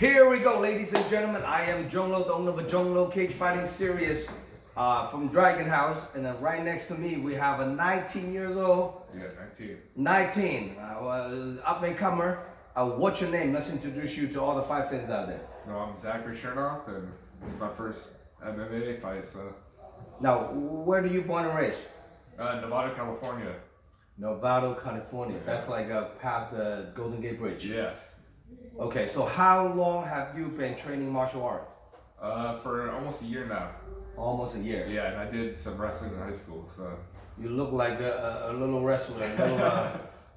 Here we go, ladies and gentlemen. I am Jonglo, the owner of a Jonglo Cage Fighting Series from Dragon House. And then right next to me, we have a 19 years old. Yeah, 19. 19, up-and-comer. What's your name? Let's introduce you to all the fight fans out there. No, I'm Zachary Chernoff, and this is my first MMA fight, so. Now, where do you born and raised? Nevada, California. Nevada, California. Yeah. That's like past the Golden Gate Bridge. Yes. Okay, so how long have you been training martial arts? For almost a year now. Almost a year. Yeah, and I did some wrestling in high school, so. You look like a little wrestler,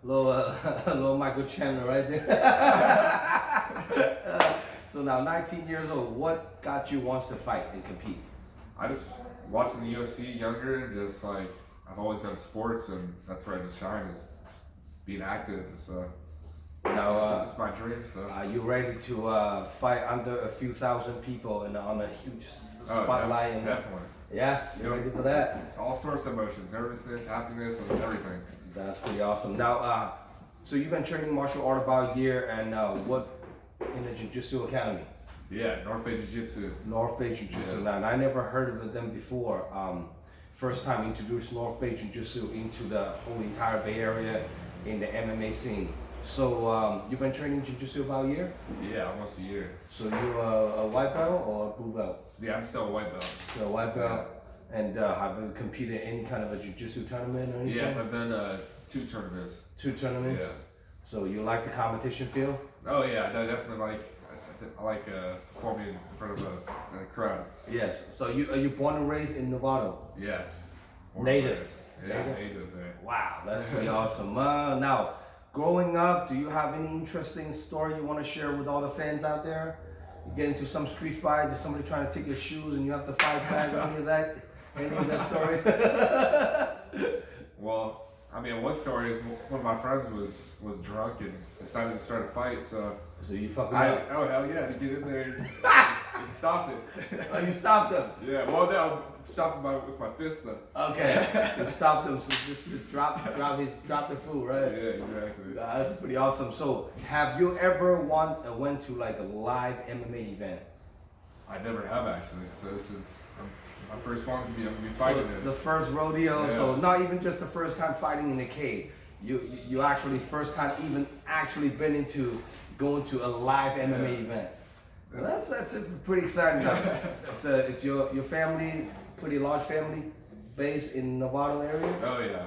little Michael Chandler right there. So now, 19 years old, what got you wants to fight and compete? I just watching the UFC younger, and just like, I've always done sports, and that's where I just shine, is just being active, so. Now, it's my dream, so. Are you ready to fight under a few thousand people and on a huge spotlight? Oh, definitely. Yeah, you ready for that? It's all sorts of emotions, nervousness, happiness, and everything. That's pretty awesome. Now, so you've been training martial art about a year, and what in the Jiu-Jitsu Academy? Yeah, North Bay Jiu-Jitsu. North Bay Jiu-Jitsu. Yeah. Now, and I never heard of them before. First time introduced North Bay Jiu-Jitsu into the whole entire Bay Area in the MMA scene. So you've been training Jiu-Jitsu about a year? Yeah, almost a year. So you're a white belt or a blue belt? Yeah, I'm still a white belt. So a white belt. And have you competed in any kind of a Jiu-Jitsu tournament or anything? Yes, I've done 2 tournaments. 2 tournaments? Yeah. So you like the competition feel? Oh yeah, I definitely like performing in front of a crowd. Yes. So are you born and raised in Nevada? Yes. Native? Yeah, native. Yeah. Wow, that's pretty awesome. Now, growing up, do you have any interesting story you want to share with all the fans out there? You get into some street fights, is somebody trying to take your shoes and you have to fight back, any of that? Any of that story? Well, I mean, one story is one of my friends was drunk and decided to start a fight, so. So you fucking up? Oh hell yeah, to get in there and stop it. Oh, you stopped them? Yeah, well now I'm stopping with my fist though. Okay, you stopped them, so just to drop the food, right? Yeah, exactly. That's pretty awesome. So, have you ever went to like a live MMA event? I never have actually, so this is my first one to be fighting So in. the first rodeo, Yeah. so not even just the first time fighting in the cage. You actually first time even actually been into going to a live MMA event. Well, that's pretty exciting. It's your family, pretty large family, based in Nevada area. Oh yeah.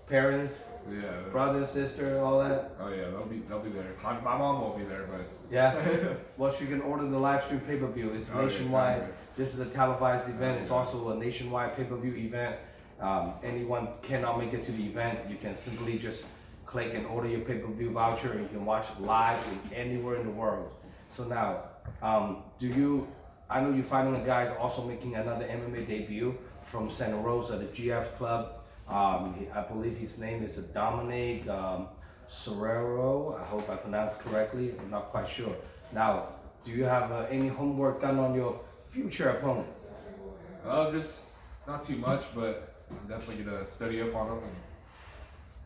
Parents, Yeah. brother, sister, all that. Oh yeah, they'll be there. My mom won't be there, but Yeah. Well, you can order the live stream pay-per-view. It's nationwide. Exactly. This is a televised event. It's also a nationwide pay-per-view event. Anyone cannot make it to the event, you can simply just click and order your pay-per-view voucher, and you can watch it live anywhere in the world. So now, I know you're fighting a guy who's also making another MMA debut from Santa Rosa, the GF Club. I believe his name is Dominic Serrero. I hope I pronounced correctly. I'm not quite sure. Now, do you have any homework done on your future opponent? just not too much, but I'm definitely gonna study up on them and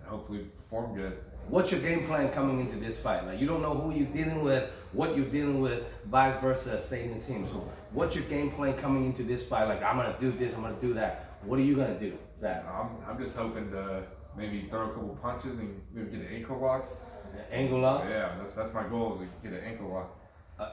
hopefully perform good. What's your game plan coming into this fight? Like, you don't know who you're dealing with, what you're dealing with, vice versa, same as him. So what's your game plan coming into this fight? Like, I'm gonna do this, I'm gonna do that. What are you gonna do, Zach? I'm just hoping to maybe throw a couple punches and maybe get an ankle lock. Angle lock? Yeah, that's my goal, is to get an ankle lock.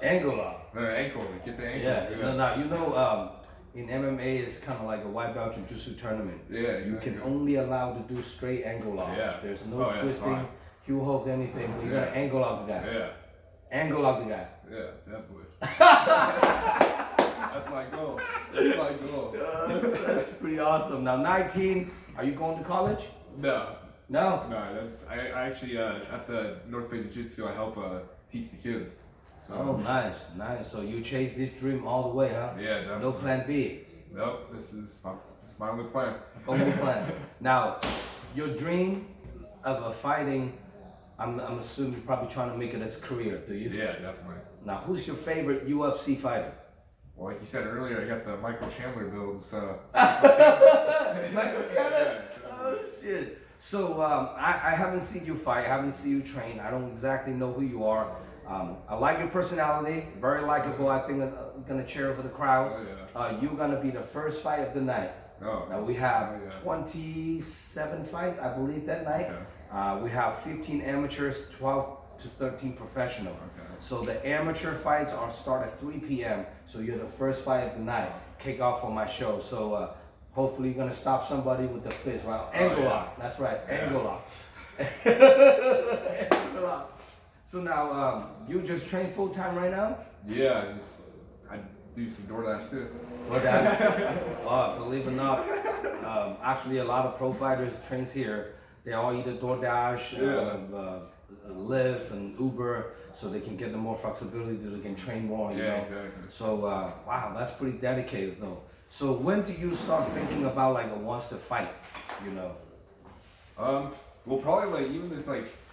Angle lock. No, ankle, get the ankles. Yeah. No, you know, in MMA, it's kind of like a white belt jiu-jitsu tournament. Yeah, You exactly. can only allow to do straight angle locks. Yeah. There's no Oh, yeah, it's twisting, fine. heel hook, anything. But you're Yeah. gonna angle lock the guy. Yeah, Angle lock the guy. yeah, definitely. That's my goal. That's my goal. That's pretty awesome. Now, 19, are you going to college? No, No? I actually at the North Bay Jiu-Jitsu I help teach the kids. So Oh, nice. So you chase this dream all the way, huh? yeah, definitely. No plan B. Nope, this is my only plan. Only plan. Now, your dream of fighting, I'm assuming you're probably trying to make it as a career, do you? Yeah, definitely. Now, who's your favorite UFC fighter? Well, like you said earlier, I got the Michael Chandler build, so. Michael Chandler? Yeah. Oh, shit. So, I haven't seen you fight, I haven't seen you train. I don't exactly know who you are. I like your personality, very likable. I think I'm gonna cheer for the crowd. You're gonna be the first fight of the night. Now we have 27 fights, I believe, that night. We have 15 amateurs, 12 to 13 professional. So the amateur fights are start at 3 p.m. So you're the first fight of the night, kick off on my show. So hopefully you're gonna stop somebody with the fist, right? Angle lock. That's right, angle lock. Angle lock. So now you just train full time right now? Yeah, I do some DoorDash too. DoorDash. Believe it or not, actually a lot of pro fighters trains here. They all either DoorDash, Lyft, and Uber, so they can get the more flexibility, so they can train more. You know? Exactly. So wow, that's pretty dedicated though. So when do you start thinking about like a wants to fight? You know. Well, probably like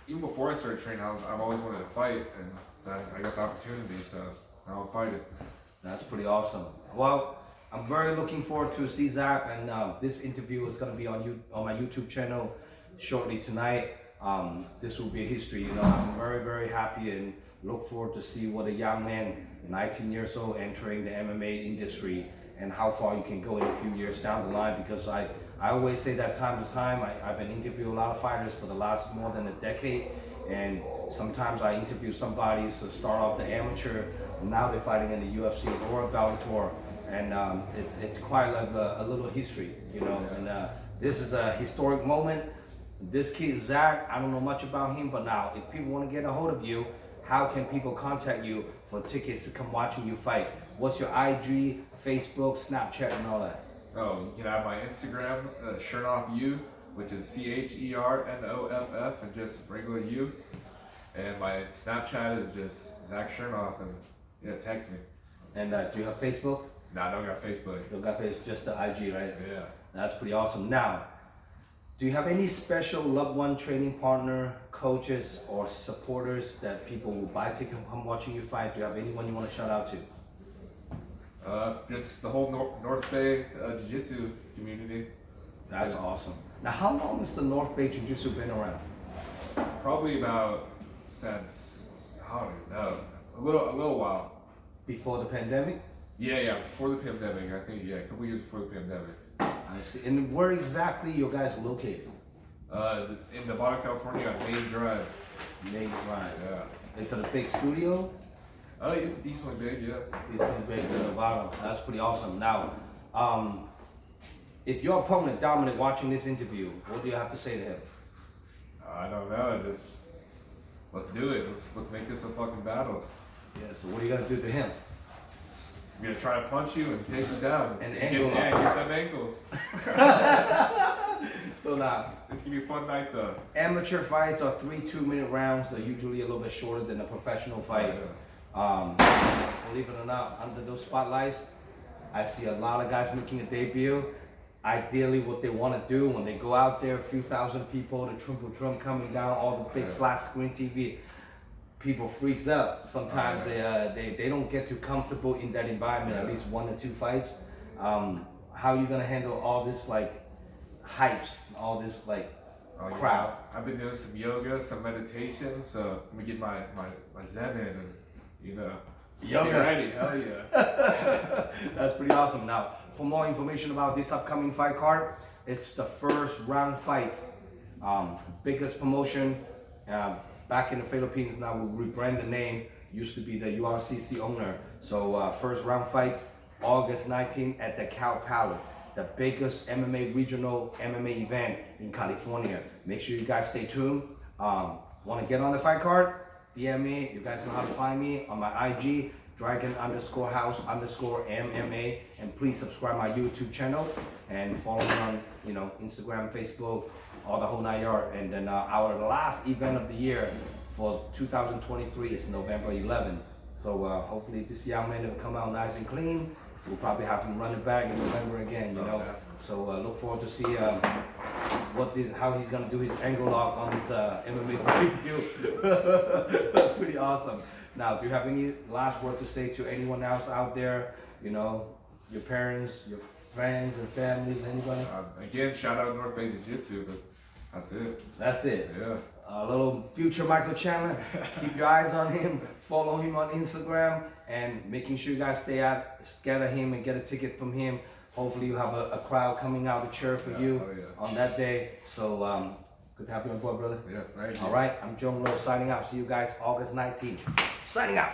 even before I started training, I've always wanted to fight, and then I got the opportunity, so now I'm fighting. That's pretty awesome. Well, I'm very looking forward to see Zach, and this interview is going to be on my YouTube channel shortly tonight. This will be a history. You know, I'm very, very happy and look forward to see what a young man, 19 years old, entering the MMA industry, and how far you can go in a few years down the line. Because I always say that time to time, I've been interviewing a lot of fighters for the last more than a decade, and sometimes I interview somebody to start off the amateur, and now they're fighting in the UFC or a Bellator, and it's quite like a little history, you know. And this is a historic moment. This kid Zach, I don't know much about him, but now if people want to get a hold of you, how can people contact you for tickets to come watching you fight? What's your IG, Facebook, Snapchat, and all that? Oh, you can have my Instagram, Chernoff Mma, which is CHERNOFF, and just regular U. And my Snapchat is just Zach Chernoff, and text me. And do you have Facebook? Nah, I don't got Facebook. You don't got Facebook, just the IG, right? Yeah. That's pretty awesome. Now, do you have any special loved one, training partner, coaches, or supporters that people will buy tickets and come watching you fight? Do you have anyone you want to shout out to? Just the whole North Bay Jiu-Jitsu community. That's awesome. Now, how long has the North Bay Jiu-Jitsu been around? Probably about since, I don't even know, a little while. Before the pandemic? Yeah, before the pandemic. I think, a couple years before the pandemic. I see. And where exactly you guys located? In Nevada, California, on Main Drive. Main Drive. Yeah. It's a big studio? Oh, it's decently big, yeah. Decently big in Nevada. That's pretty awesome. Now, if your opponent, Dominic, watching this interview, what do you have to say to him? I don't know, just let's do it. Let's make this a fucking battle. Yeah, so what are you gonna do to him? I'm gonna try to punch you and take you down. And get them ankles. So now, it's gonna be a fun night though. Amateur fights are 3 2-minute rounds. They're usually a little bit shorter than a professional fight. Believe it or not, under those spotlights, I see a lot of guys making a debut. Ideally, what they want to do when they go out there, a few thousand people, the triple drum coming down, all the big flat screen TV, people freaks up. Sometimes they don't get too comfortable in that environment. At least 1 or 2 fights. How are you gonna handle all this like hypes, all this like crowd? I've been doing some yoga, some meditation, so let me get my zen in and Yoga. get ready. Hell yeah. That's pretty awesome. Now, for more information about this upcoming fight card, it's the first round fight. Biggest promotion back in the Philippines. Now we rebrand the name. Used to be the URCC owner. So first round fight, August 19th at the Cow Palace, the biggest MMA regional MMA event in California. Make sure you guys stay tuned. Want to get on the fight card? DM me. You guys know how to find me on my IG, Dragon_House_MMA, and please subscribe my YouTube channel and follow me on Instagram, Facebook, all the whole 9 yard. And then our last event of the year for 2023 is November 11th. So hopefully this young man will come out nice and clean. We'll probably have him running back in November again, So look forward to see how he's gonna do his angle lock on his MMA debut. That's pretty awesome. Now, do you have any last word to say to anyone else out there? Your parents, your friends and families, anybody? Again, shout out North Bay Jiu-Jitsu, but that's it. That's it. Yeah. a little future Michael Chandler. Keep your eyes on him. Follow him on Instagram, and making sure you guys scared of him and get a ticket from him. Hopefully you have a crowd coming out to cheer for you on that day. So good to have you on board, brother. Yes, thank you. All right, I'm Joe Monroe signing out. See you guys August 19th. Signing out.